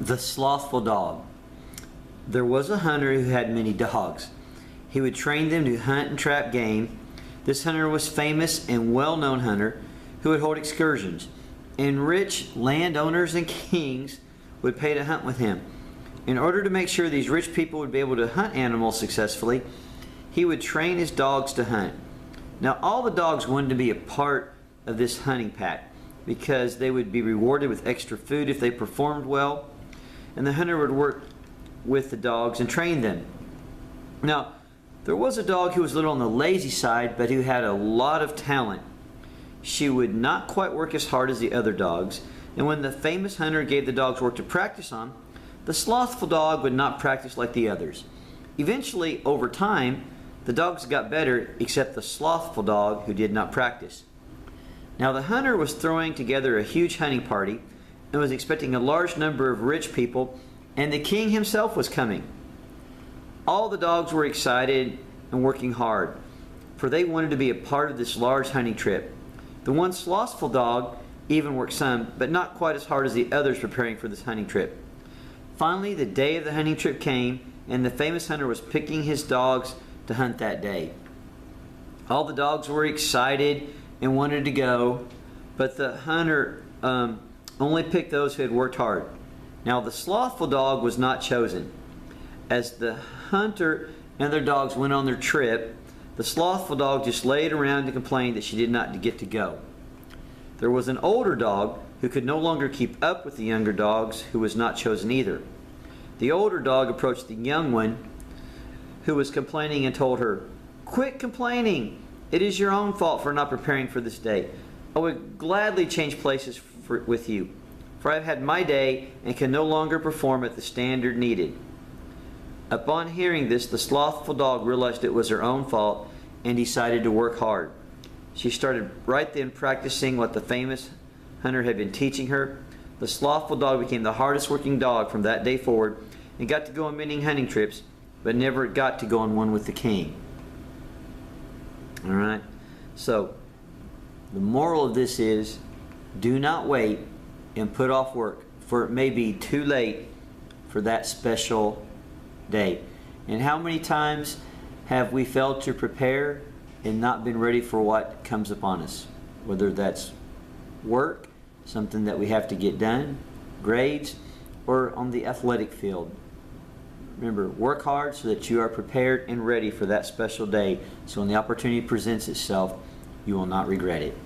The Slothful Dog. There was a hunter who had many dogs. He would train them to hunt and trap game. This hunter was famous and well-known hunter who would hold excursions, and rich landowners and kings would pay to hunt with him. In order to make sure these rich people would be able to hunt animals successfully, he would train his dogs to hunt. Now all the dogs wanted to be a part of this hunting pack because they would be rewarded with extra food if they performed well, and the hunter would work with the dogs and train them. Now there was a dog who was a little on the lazy side, but who had a lot of talent. She would not quite work as hard as the other dogs, and when the famous hunter gave the dogs work to practice on, the slothful dog would not practice like the others. Eventually, over time, the dogs got better, except the slothful dog, who did not practice. Now the hunter was throwing together a huge hunting party and was expecting a large number of rich people, and the king himself was coming. All the dogs were excited and working hard, for they wanted to be a part of this large hunting trip. The one slothful dog even worked some, but not quite as hard as the others preparing for this hunting trip. Finally, the day of the hunting trip came, and the famous hunter was picking his dogs to hunt that day. All the dogs were excited and wanted to go, but the hunter only picked those who had worked hard. Now the slothful dog was not chosen. As the hunter and their dogs went on their trip, the slothful dog just laid around and complained that she did not get to go. There was an older dog who could no longer keep up with the younger dogs, who was not chosen either. The older dog approached the young one who was complaining and told her, "Quit complaining. It is your own fault for not preparing for this day. I would gladly change places with you, for I have had my day and can no longer perform at the standard needed." Upon hearing this, the slothful dog realized it was her own fault and decided to work hard. She started right then practicing what the famous hunter had been teaching her. The slothful dog became the hardest working dog from that day forward and got to go on many hunting trips, but never got to go on one with the king. Alright, so the moral of this is, do not wait and put off work, for it may be too late for that special day. And how many times have we failed to prepare and not been ready for what comes upon us? Whether that's work, something that we have to get done, grades, or on the athletic field. Remember, work hard so that you are prepared and ready for that special day, so when the opportunity presents itself, you will not regret it.